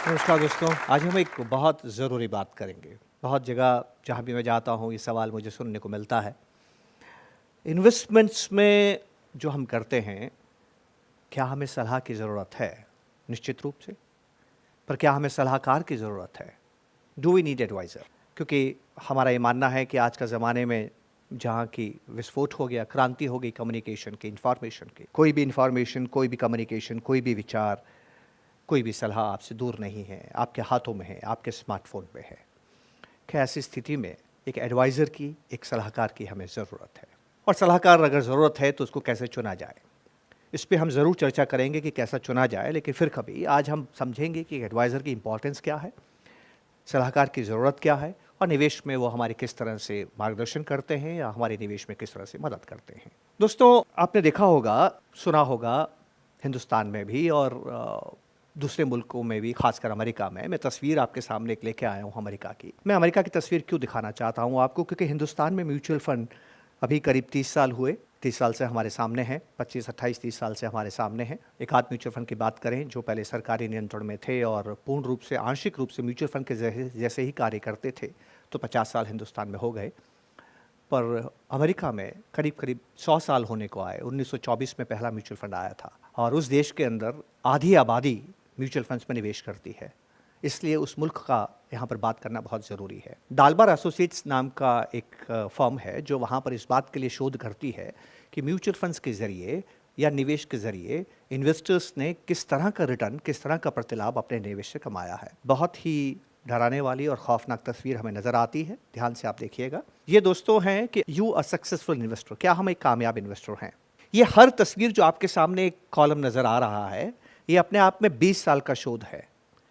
नमस्कार दोस्तों, आज हम एक बहुत ज़रूरी बात करेंगे। बहुत जगह जहाँ भी मैं जाता हूँ ये सवाल मुझे सुनने को मिलता है। इन्वेस्टमेंट्स में जो हम करते हैं, क्या हमें सलाह की ज़रूरत है? निश्चित रूप से। पर क्या हमें सलाहकार की ज़रूरत है? Do we need advisor? क्योंकि हमारा ये मानना है कि आज के ज़माने में जहाँ की विस्फोट हो गया, क्रांति हो गई कम्युनिकेशन की, इन्फॉर्मेशन की। कोई भी इन्फॉर्मेशन, कोई भी कम्युनिकेशन, कोई भी विचार, कोई भी सलाह आपसे दूर नहीं है, आपके हाथों में है, आपके स्मार्टफ़ोन पे है। कि ऐसी स्थिति में एक एडवाइज़र की, एक सलाहकार की हमें ज़रूरत है। और सलाहकार अगर ज़रूरत है तो उसको कैसे चुना जाए? इस पे हम ज़रूर चर्चा करेंगे कि कैसा चुना जाए, लेकिन फिर कभी आज हम समझेंगे कि एडवाइज़र की इम्पोर्टेंस क्या है, सलाहकार की ज़रूरत क्या है और निवेश में वो हमारी किस तरह से मार्गदर्शन करते हैं या हमारे निवेश में किस तरह से मदद करते हैं। दोस्तों, आपने देखा होगा, सुना होगा हिंदुस्तान में भी और दूसरे मुल्कों में भी, खासकर अमेरिका में। मैं तस्वीर आपके सामने एक लेके आया हूँ अमेरिका की। मैं अमेरिका की तस्वीर क्यों दिखाना चाहता हूँ आपको, क्योंकि हिंदुस्तान में म्यूचुअल फ़ंड अभी करीब 30 साल हुए, 30 साल से हमारे सामने हैं, 25, 28, 30 साल से हमारे सामने हैं। एक आध म्यूचुअल फ़ंड की बात करें जो पहले सरकारी नियंत्रण में थे और पूर्ण रूप से, आंशिक रूप से म्यूचुअल फ़ंड के जैसे ही कार्य करते थे, तो 50 साल हिंदुस्तान में हो गए। पर अमेरिका में करीब करीब 100 साल होने को आए। 1924 में पहला म्यूचुअल फ़ंड आया था और उस देश के अंदर आधी आबादी म्यूचुअल फंड्स में निवेश करती है। इसलिए उस मुल्क का यहाँ पर बात करना बहुत ज़रूरी है। डालबार एसोसिएट्स नाम का एक फर्म है जो वहाँ पर इस बात के लिए शोध करती है कि म्यूचुअल फंड्स के ज़रिए या निवेश के ज़रिए इन्वेस्टर्स ने किस तरह का रिटर्न, किस तरह का प्रतिलाभ अपने निवेश से कमाया है। बहुत ही डराने वाली और खौफनाक तस्वीर हमें नज़र आती है। ध्यान से आप देखिएगा। ये दोस्तों हैं कि यू अ सक्सेसफुल इन्वेस्टर, क्या हम एक कामयाब इन्वेस्टर हैं? ये हर तस्वीर जो आपके सामने एक कॉलम नज़र आ रहा है, ये अपने आप में 20 साल का शोध है।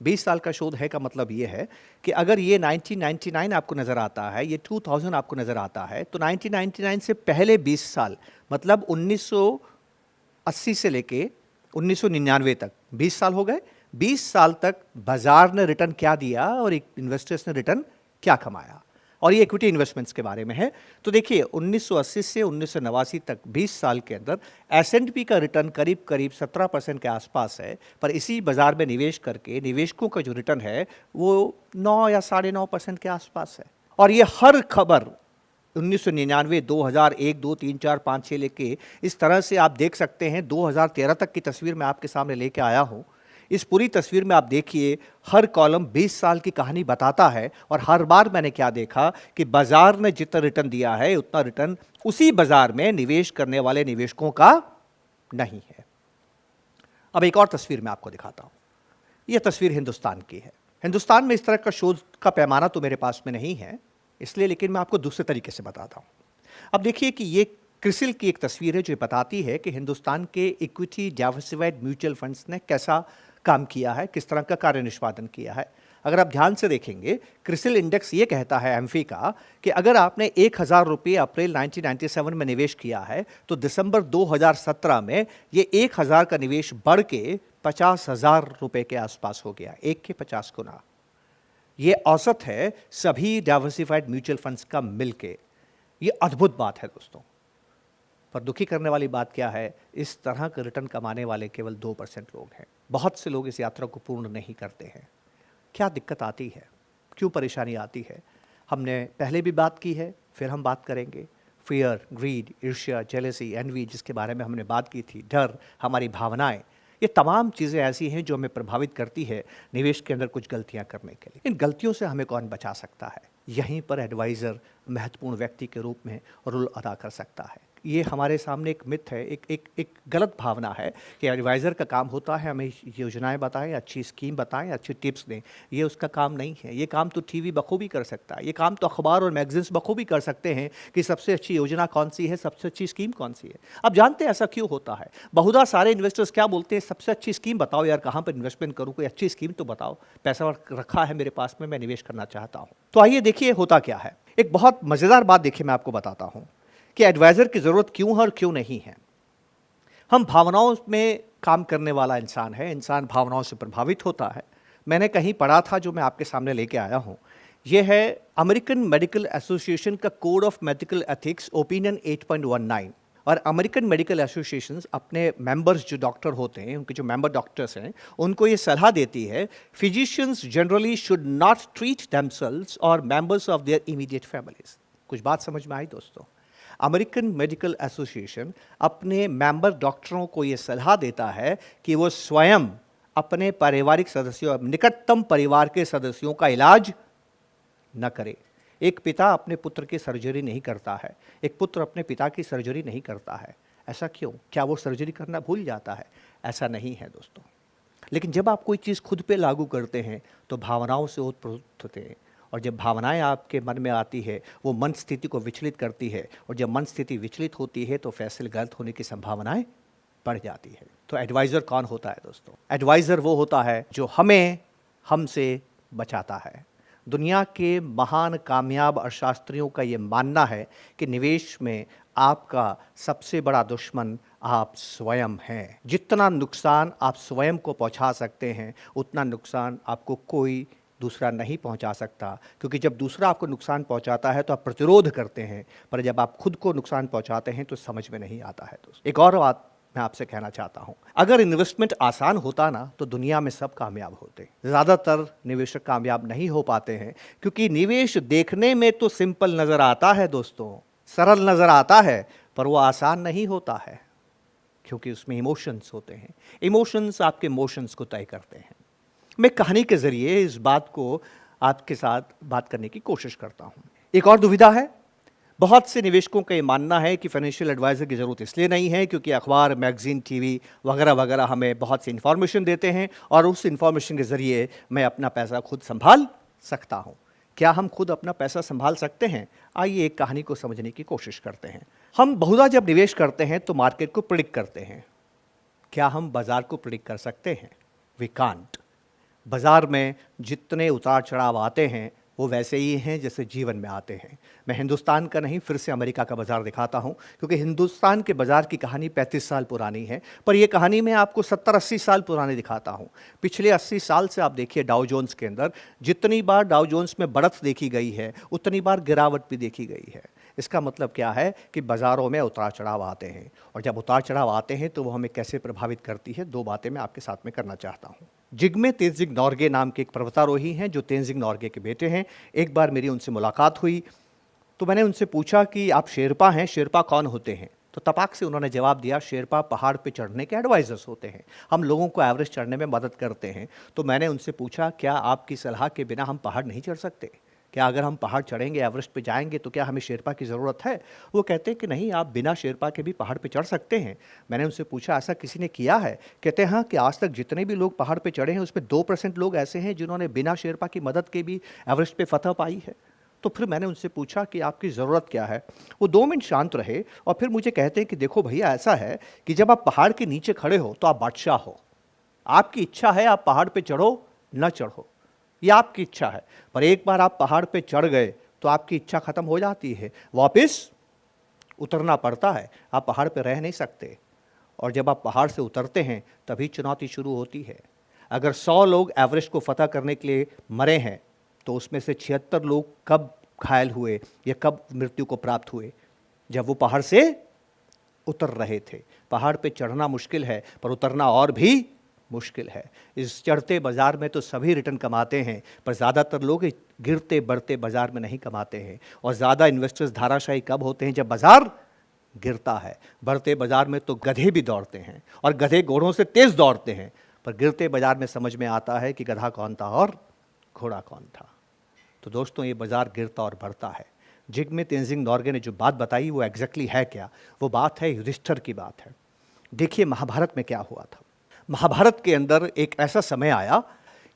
20 साल का शोध है का मतलब ये है कि अगर ये 1999 आपको नज़र आता है, ये 2000 आपको नज़र आता है, तो 1999 से पहले 20 साल, मतलब 1980 से लेके 1999 तक 20 साल हो गए। 20 साल तक बाजार ने रिटर्न क्या दिया और एक इन्वेस्टर्स ने रिटर्न क्या कमाया, और ये इक्विटी इन्वेस्टमेंट्स के बारे में है। तो देखिए, 1980 से 1989 तक 20 साल के अंदर S&P का रिटर्न करीब करीब 17% के आसपास है। पर इसी बाजार में निवेश करके निवेशकों का जो रिटर्न है वो 9 या 9.5% के आसपास है। और ये हर खबर 1999, 2000, 1, 2, 3, 4, 5, 6 लेके इस तरह से आप देख सकते हैं। 2013 तक की तस्वीर मैं आपके सामने लेके आया हूँ। इस पूरी तस्वीर में आप देखिए, हर कॉलम 20 साल की कहानी बताता है और हर बार मैंने क्या देखा कि बाजार ने जितना रिटर्न दिया है उतना रिटर्न उसी बाजार में निवेश करने वाले निवेशकों का नहीं है। अब एक और तस्वीर मैं आपको दिखाता हूं। यह तस्वीर हिंदुस्तान की है। हिंदुस्तान में इस तरह का शोध का पैमाना तो मेरे पास में नहीं है, इसलिए, लेकिन मैं आपको दूसरे तरीके से बताता हूं। अब देखिए कि ये क्रिसिल की एक तस्वीर है जो बताती है कि हिंदुस्तान के इक्विटी डाइवर्सिफाइड म्यूचुअल फंड्स ने कैसा काम किया है, किस तरह का कार्य निष्पादन किया है। अगर आप ध्यान से देखेंगे, क्रिसिल इंडेक्स ये कहता है एमफी का कि अगर आपने 1000 रुपये अप्रैल 1997 में निवेश किया है तो दिसंबर 2017 में ये 1000 का निवेश बढ़ के 50,000 रुपये के आसपास हो गया, 1 के 50 गुना। ये औसत है सभी डाइवर्सिफाइड म्यूचुअल फंड्स का मिलके। ये अद्भुत बात है दोस्तों। पर दुखी करने वाली बात क्या है, इस तरह का रिटर्न कमाने वाले केवल 2% लोग हैं। बहुत से लोग इस यात्रा को पूर्ण नहीं करते हैं। क्या दिक्कत आती है, क्यों परेशानी आती है, हमने पहले भी बात की है, फिर हम बात करेंगे। फियर, ग्रीड, ईर्ष्या, जेलसी, एनवी, जिसके बारे में हमने बात की थी, डर, हमारी भावनाएं, ये तमाम चीज़ें ऐसी हैं जो हमें प्रभावित करती है निवेश के अंदर कुछ गलतियां करने के लिए। इन गलतियों से हमें कौन बचा सकता है? यहीं पर एडवाइज़र महत्वपूर्ण व्यक्ति के रूप में रोल अदा कर सकता है। ये हमारे सामने एक मिथ है, एक गलत भावना है कि एडवाइज़र का काम होता है हमें योजनाएं बताएं, अच्छी स्कीम बताएं, अच्छी टिप्स दें। ये उसका काम नहीं है। ये काम तो टीवी बखूबी कर सकता है, ये काम तो अखबार और मैगजीन्स बखूबी कर सकते हैं कि सबसे अच्छी योजना कौन सी है, सबसे अच्छी स्कीम कौन सी है। अब जानते हैं ऐसा क्यों होता है? बहुधा सारे इन्वेस्टर्स क्या बोलते हैं, सबसे अच्छी स्कीम बताओ यार, कहाँ पर इन्वेस्टमेंट करूँ, कोई अच्छी स्कीम तो बताओ, पैसा रखा है मेरे पास में, मैं निवेश करना चाहता हूँ। तो आइए देखिए होता क्या है। एक बहुत मज़ेदार बात देखिए मैं आपको बताता हूँ कि एडवाइज़र की ज़रूरत क्यों है और क्यों नहीं है। हम भावनाओं में काम करने वाला इंसान है, इंसान भावनाओं से प्रभावित होता है। मैंने कहीं पढ़ा था जो मैं आपके सामने लेके आया हूँ। यह है अमेरिकन मेडिकल एसोसिएशन का code of medical ethics opinion 8.19। और अमेरिकन मेडिकल एसोसिएशंस अपने मेंबर्स जो डॉक्टर होते हैं, उनके जो मेंबर डॉक्टर्स हैं, उनको ये सलाह देती है, physicians generally should not treat themselves और members of their immediate families. कुछ बात समझ में आई दोस्तों? अमेरिकन मेडिकल एसोसिएशन अपने मेंबर डॉक्टरों को ये सलाह देता है कि वो स्वयं अपने पारिवारिक सदस्यों, निकटतम परिवार के सदस्यों का इलाज न करे। एक पिता अपने पुत्र की सर्जरी नहीं करता है, एक पुत्र अपने पिता की सर्जरी नहीं करता है। ऐसा क्यों? क्या वो सर्जरी करना भूल जाता है? ऐसा नहीं है दोस्तों। लेकिन जब आप कोई चीज़ खुद पे लागू करते हैं तो भावनाओं से ओतप्रोत होते हैं, और जब भावनाएं आपके मन में आती है वो मन स्थिति को विचलित करती है, और जब मन स्थिति विचलित होती है तो फैसले गलत होने की संभावनाएं बढ़ जाती है। तो एडवाइज़र कौन होता है दोस्तों? एडवाइज़र वो होता है जो हमें हमसे बचाता है। दुनिया के महान कामयाब अर्थशास्त्रियों का ये मानना है कि निवेश में आपका सबसे बड़ा दुश्मन आप स्वयं हैं। जितना नुकसान आप स्वयं को पहुंचा सकते हैं उतना नुकसान आपको कोई दूसरा नहीं पहुंचा सकता, क्योंकि जब दूसरा आपको नुकसान पहुंचाता है तो आप प्रतिरोध करते हैं, पर जब आप खुद को नुकसान पहुंचाते हैं तो समझ में नहीं आता है दोस्तों। एक और बात मैं आपसे कहना चाहता हूं, अगर इन्वेस्टमेंट आसान होता ना तो दुनिया में सब कामयाब होते। ज़्यादातर निवेशक कामयाब नहीं हो पाते हैं क्योंकि निवेश देखने में तो सिंपल नज़र आता है दोस्तों, सरल नज़र आता है, पर वो आसान नहीं होता है, क्योंकि उसमें इमोशंस होते हैं। इमोशंस आपके इमोशंस को तय करते हैं। मैं कहानी के ज़रिए इस बात को आपके साथ बात करने की कोशिश करता हूँ। एक और दुविधा है, बहुत से निवेशकों का ये मानना है कि फाइनेंशियल एडवाइज़र की ज़रूरत इसलिए नहीं है क्योंकि अखबार, मैगज़ीन, टीवी वगैरह वगैरह हमें बहुत सी इन्फॉर्मेशन देते हैं और उस इन्फॉर्मेशन के ज़रिए मैं अपना पैसा खुद संभाल सकता हूँ। क्या हम खुद अपना पैसा संभाल सकते हैं? आइए एक कहानी को समझने की कोशिश करते हैं। हम बहुधा जब निवेश करते हैं तो मार्केट को प्रेडिक्ट करते हैं। क्या हम बाज़ार को प्रेडिक्ट कर सकते हैं? We can't. बाज़ार में जितने उतार चढ़ाव आते हैं वो वैसे ही हैं जैसे जीवन में आते हैं। मैं हिंदुस्तान का नहीं, फिर से अमेरिका का बाज़ार दिखाता हूं, क्योंकि हिंदुस्तान के बाज़ार की कहानी 35 साल पुरानी है, पर यह कहानी मैं आपको 70-80 साल पुरानी दिखाता हूं। पिछले 80 साल से आप देखिए डाउ जोन्स के अंदर जितनी बार डाउ जोन्स में बढ़त देखी गई है उतनी बार गिरावट भी देखी गई है। इसका मतलब क्या है कि बाज़ारों में उतार चढ़ाव आते हैं, और जब उतार चढ़ाव आते हैं तो वो हमें कैसे प्रभावित करती है, दो बातें मैं आपके साथ में करना चाहता हूँ। जिग्मे तेंजिंग नोर्गे नाम के एक पर्वतारोही हैं जो तेंजिंग नोर्गे के बेटे हैं। एक बार मेरी उनसे मुलाकात हुई तो मैंने उनसे पूछा कि आप शेरपा हैं, शेरपा कौन होते हैं? तो तपाक से उन्होंने जवाब दिया, शेरपा पहाड़ पे चढ़ने के एडवाइजर्स होते हैं, हम लोगों को एवरेस्ट चढ़ने में मदद करते हैं। तो मैंने उनसे पूछा, क्या आपकी सलाह के बिना हम पहाड़ नहीं चढ़ सकते? क्या अगर हम पहाड़ चढ़ेंगे, एवरेस्ट पे जाएंगे तो क्या हमें शेरपा की ज़रूरत है? वो कहते हैं कि नहीं, आप बिना शेरपा के भी पहाड़ पे चढ़ सकते हैं। मैंने उनसे पूछा, ऐसा किसी ने किया है? कहते हैं हाँ, कि आज तक जितने भी लोग पहाड़ पे चढ़े हैं उसमें 2% लोग ऐसे हैं जिन्होंने बिना शेरपा की मदद के भी एवरेस्ट पे फतह पाई है। तो फिर मैंने उनसे पूछा कि आपकी ज़रूरत क्या है? वो 2 मिनट शांत रहे और फिर मुझे कहते हैं कि देखो भैया, ऐसा है कि जब आप पहाड़ के नीचे खड़े हो तो आप बादशाह हो। आपकी इच्छा है आप पहाड़ पे चढ़ो न चढ़ो, ये आपकी इच्छा है, पर एक बार आप पहाड़ पे चढ़ गए तो आपकी इच्छा खत्म हो जाती है, वापस उतरना पड़ता है, आप पहाड़ पे रह नहीं सकते। और जब आप पहाड़ से उतरते हैं तभी चुनौती शुरू होती है। अगर 100 लोग एवरेस्ट को फतह करने के लिए मरे हैं तो उसमें से 76 लोग कब घायल हुए या कब मृत्यु को प्राप्त हुए? जब वो पहाड़ से उतर रहे थे। पहाड़ पे चढ़ना मुश्किल है पर उतरना और भी मुश्किल है। इस चढ़ते बाज़ार में तो सभी रिटर्न कमाते हैं, पर ज़्यादातर लोग गिरते बढ़ते बाज़ार में नहीं कमाते हैं। और ज़्यादा इन्वेस्टर्स धाराशायी कब होते हैं? जब बाज़ार गिरता है। बढ़ते बाज़ार में तो गधे भी दौड़ते हैं और गधे घोड़ों से तेज़ दौड़ते हैं, पर गिरते बाज़ार में समझ में आता है कि गधा कौन था और घोड़ा कौन था। तो दोस्तों, ये बाज़ार गिरता और बढ़ता है। जिग्मे तेंजिंग नोर्गे ने जो बात बताई वो एग्जैक्टली है क्या? वो बात है युधिष्ठिर की बात है। देखिए महाभारत में क्या हुआ था। महाभारत के अंदर एक ऐसा समय आया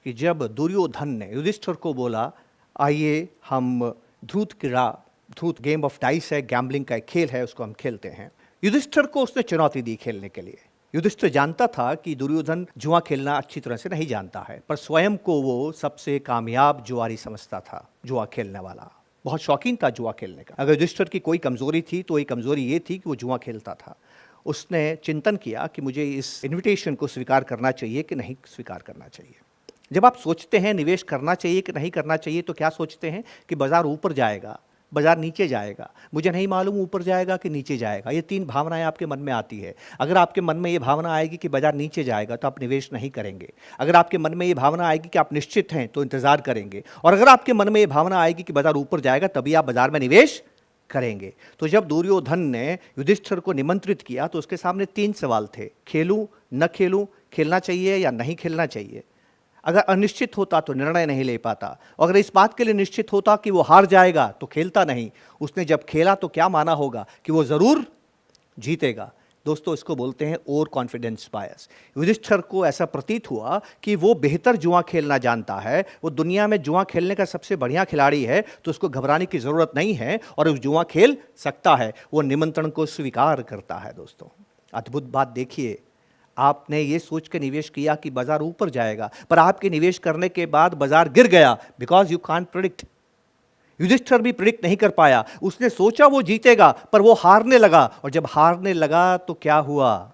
कि जब दुर्योधन ने युधिष्ठिर को बोला, आइए हम धूत गेम ऑफ डाइस है, गैम्बलिंग का एक खेल है, उसको हम खेलते हैं। युधिष्ठिर को उसने चुनौती दी खेलने के लिए। युधिष्ठिर जानता था कि दुर्योधन जुआ खेलना अच्छी तरह से नहीं जानता है, पर स्वयं को वो सबसे कामयाब जुआरी समझता था, जुआ खेलने वाला, बहुत शौकीन था जुआ खेलने का। अगर युधिष्ठिर की कोई कमज़ोरी थी तो ये कमज़ोरी ये थी कि वो जुआ खेलता था। उसने चिंतन किया कि मुझे इस इनविटेशन को स्वीकार करना चाहिए कि नहीं स्वीकार करना चाहिए। जब आप सोचते हैं निवेश करना चाहिए कि नहीं करना चाहिए तो क्या सोचते हैं कि बाज़ार ऊपर जाएगा बाजार नीचे जाएगा, मुझे नहीं मालूम ऊपर जाएगा कि नीचे जाएगा। ये 3 भावनाएं आपके मन में आती है। अगर आपके मन में ये भावना आएगी कि बाजार नीचे जाएगा तो आप निवेश नहीं करेंगे। अगर आपके मन में ये भावना आएगी कि आप निश्चित हैं तो इंतजार करेंगे। और अगर आपके मन में ये भावना आएगी कि बाजार ऊपर जाएगा तभी आप बाजार में निवेश करेंगे। तो जब दुर्योधन ने युधिष्ठिर को निमंत्रित किया तो उसके सामने 3 सवाल थे, खेलूं न खेलूं, खेलना चाहिए या नहीं खेलना चाहिए। अगर अनिश्चित होता तो निर्णय नहीं ले पाता, और अगर इस बात के लिए निश्चित होता कि वो हार जाएगा तो खेलता नहीं। उसने जब खेला तो क्या माना होगा कि वो जरूर जीतेगा। दोस्तों, इसको बोलते हैं ओवर कॉन्फिडेंस बायस। युधिष्ठिर को ऐसा प्रतीत हुआ कि वो बेहतर जुआ खेलना जानता है, वो दुनिया में जुआ खेलने का सबसे बढ़िया खिलाड़ी है, तो उसको घबराने की जरूरत नहीं है और वो जुआ खेल सकता है। वो निमंत्रण को स्वीकार करता है। दोस्तों, अद्भुत बात देखिए, आपने ये सोच के निवेश किया कि बाजार ऊपर जाएगा, पर आपके निवेश करने के बाद बाजार गिर गया, because you can't predict. Yudhishthir भी प्रिडिक्ट नहीं कर पाया। उसने सोचा वो जीतेगा, पर वो हारने लगा, और जब हारने लगा तो क्या हुआ?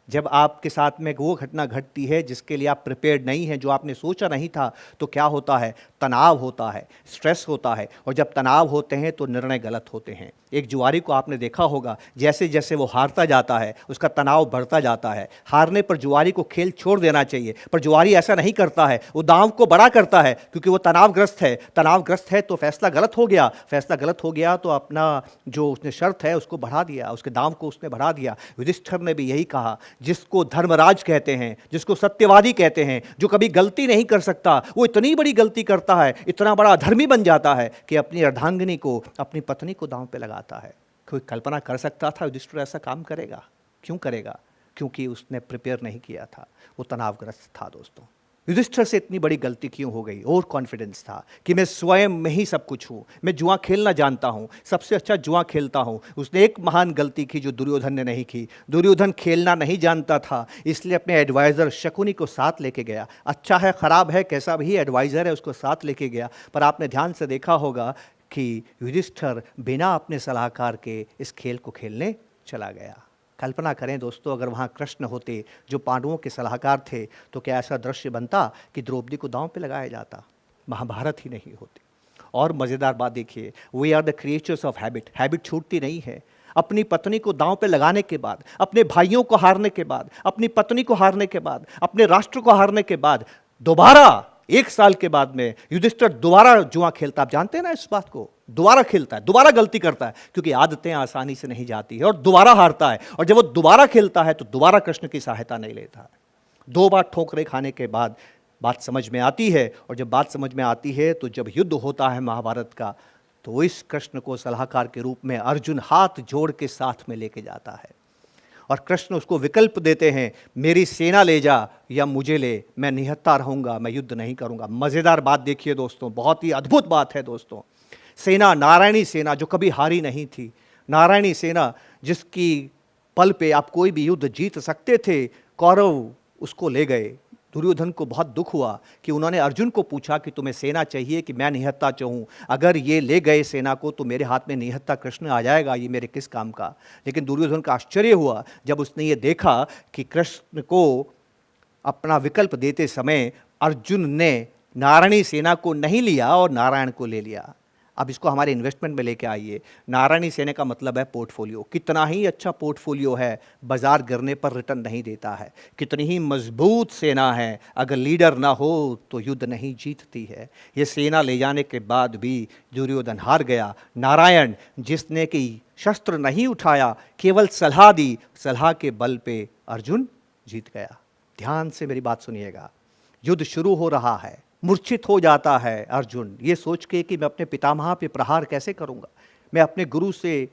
जब आपके साथ में वो घटना घटती है जिसके लिए आप प्रिपेयर्ड नहीं हैं, जो आपने सोचा नहीं था, तो क्या होता है? तनाव होता है, स्ट्रेस होता है, और जब तनाव होते हैं तो निर्णय गलत होते हैं। एक जुआरी को आपने देखा होगा, जैसे जैसे वो हारता जाता है उसका तनाव बढ़ता जाता है। हारने पर जुआरी को खेल छोड़ देना चाहिए, पर जुआरी ऐसा नहीं करता है, वो दांव को बड़ा करता है, क्योंकि वो तनावग्रस्त है। तनावग्रस्त है तो फैसला गलत हो गया, फैसला गलत हो गया तो अपना जो उसने शर्त है उसको बढ़ा दिया, उसके दांव को उसने बढ़ा दिया। युधिष्ठिर ने भी यही कहा, जिसको धर्मराज कहते हैं, जिसको सत्यवादी कहते हैं, जो कभी गलती नहीं कर सकता, वो इतनी बड़ी गलती करता है, इतना बड़ा अधर्मी बन जाता है कि अपनी अर्धांगिनी को, अपनी पत्नी को दांव पे लगाता है। कोई कल्पना कर सकता था युधिष्ठिर ऐसा काम करेगा? क्यों करेगा? क्योंकि उसने प्रिपेयर नहीं किया था, वो तनावग्रस्त था। दोस्तों, युधिष्ठिर से इतनी बड़ी गलती क्यों हो गई? और कॉन्फिडेंस था कि मैं स्वयं में ही सब कुछ हूँ, मैं जुआ खेलना जानता हूँ, सबसे अच्छा जुआ खेलता हूँ। उसने एक महान गलती की जो दुर्योधन ने नहीं की। दुर्योधन खेलना नहीं जानता था, इसलिए अपने एडवाइज़र शकुनी को साथ लेके गया। अच्छा है, ख़राब है, कैसा भी एडवाइज़र है, उसको साथ लेके गया। पर आपने ध्यान से देखा होगा कि युधिष्ठिर बिना अपने सलाहकार के इस खेल को खेलने चला गया। कल्पना करें दोस्तों, अगर वहाँ कृष्ण होते जो पांडवों के सलाहकार थे, तो क्या ऐसा दृश्य बनता कि द्रौपदी को दांव पे लगाया जाता? महाभारत ही नहीं होती। और मज़ेदार बात देखिए, we are the creatures of habit. Habit छूटती नहीं है। अपनी पत्नी को दांव पे लगाने के बाद, अपने भाइयों को हारने के बाद, अपनी पत्नी को हारने के बाद, अपने राष्ट्र को हारने के बाद, दोबारा 1 साल के बाद में युधिष्ठिर दोबारा जुआ खेलता। आप जानते हैं ना इस बात को? दोबारा खेलता है, दोबारा गलती करता है, क्योंकि आदतें आसानी से नहीं जाती है, और दोबारा हारता है। और जब वो दोबारा खेलता है तो दोबारा कृष्ण की सहायता नहीं लेता है। 2 बार ठोकरें खाने के बाद बात समझ में आती है, और जब बात समझ में आती है तो जब युद्ध होता है महाभारत का, तो इस कृष्ण को सलाहकार के रूप में अर्जुन हाथ जोड़ के साथ में लेके जाता है, और कृष्ण उसको विकल्प देते हैं, मेरी सेना ले जा या मुझे ले, मैं निहत्था रहूंगा, मैं युद्ध नहीं करूंगा। मज़ेदार बात देखिए दोस्तों, बहुत ही अद्भुत बात है दोस्तों। सेना, नारायणी सेना, जो कभी हारी नहीं थी, नारायणी सेना जिसकी पल पे आप कोई भी युद्ध जीत सकते थे, कौरव उसको ले गए। दुर्योधन को बहुत दुख हुआ कि उन्होंने अर्जुन को पूछा कि तुम्हें सेना चाहिए कि मैं निहत्था चाहूँ? अगर ये ले गए सेना को तो मेरे हाथ में निहत्था कृष्ण आ जाएगा, ये मेरे किस काम का। लेकिन दुर्योधन का आश्चर्य हुआ जब उसने ये देखा कि कृष्ण को अपना विकल्प देते समय अर्जुन ने नारायणी सेना को नहीं लिया और नारायण को ले लिया। अब इसको हमारे इन्वेस्टमेंट में लेके आइए। नारायणी सेना का मतलब है पोर्टफोलियो। कितना ही अच्छा पोर्टफोलियो है, बाजार गिरने पर रिटर्न नहीं देता है। कितनी ही मजबूत सेना है, अगर लीडर ना हो तो युद्ध नहीं जीतती है। ये सेना ले जाने के बाद भी दुर्योधन हार गया। नारायण जिसने कि शस्त्र नहीं उठाया, केवल सलाह दी, सलाह के बल पे अर्जुन जीत गया। ध्यान से मेरी बात सुनिएगा। युद्ध शुरू हो रहा है, मूर्छित हो जाता है अर्जुन ये सोच के कि मैं अपने पितामह पे प्रहार कैसे करूंगा, मैं अपने गुरु से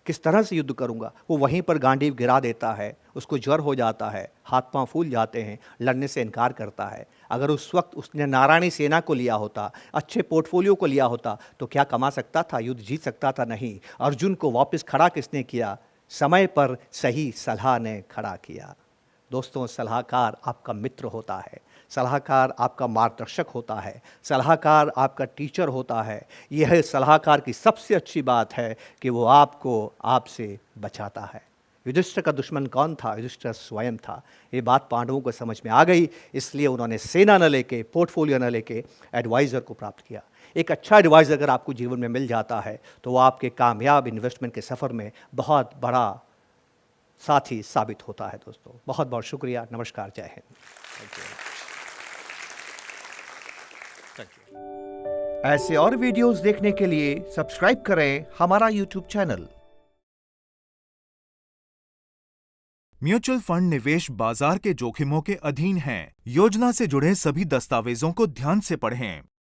किस तरह से युद्ध करूंगा। वो वहीं पर गांडीव गिरा देता है, उसको ज्वर हो जाता है, हाथ पांव फूल जाते हैं, लड़ने से इनकार करता है। अगर उस वक्त उसने नारायणी सेना को लिया होता, अच्छे पोर्टफोलियो को लिया होता, तो क्या कमा सकता था, युद्ध जीत सकता था? नहीं। अर्जुन को वापस खड़ा किसने किया? समय पर सही सलाह ने खड़ा किया। दोस्तों, सलाहकार आपका मित्र होता है, सलाहकार आपका मार्गदर्शक होता है, सलाहकार आपका टीचर होता है। यह सलाहकार की सबसे अच्छी बात है कि वो आपको आपसे बचाता है। युधिष्ठिर का दुश्मन कौन था? युधिष्ठिर स्वयं था। ये बात पांडवों को समझ में आ गई, इसलिए उन्होंने सेना न लेके, पोर्टफोलियो न लेके एडवाइज़र को प्राप्त किया। एक अच्छा एडवाइज़र अगर आपको जीवन में मिल जाता है तो वो आपके कामयाब इन्वेस्टमेंट के सफ़र में बहुत बड़ा साथी साबित होता है दोस्तों। बहुत बहुत शुक्रिया। नमस्कार। जय हिंद। ऐसे और वीडियोस देखने के लिए सब्सक्राइब करें हमारा यूट्यूब चैनल। म्यूचुअल फंड निवेश बाजार के जोखिमों के अधीन हैं। योजना से जुड़े सभी दस्तावेजों को ध्यान से पढ़ें।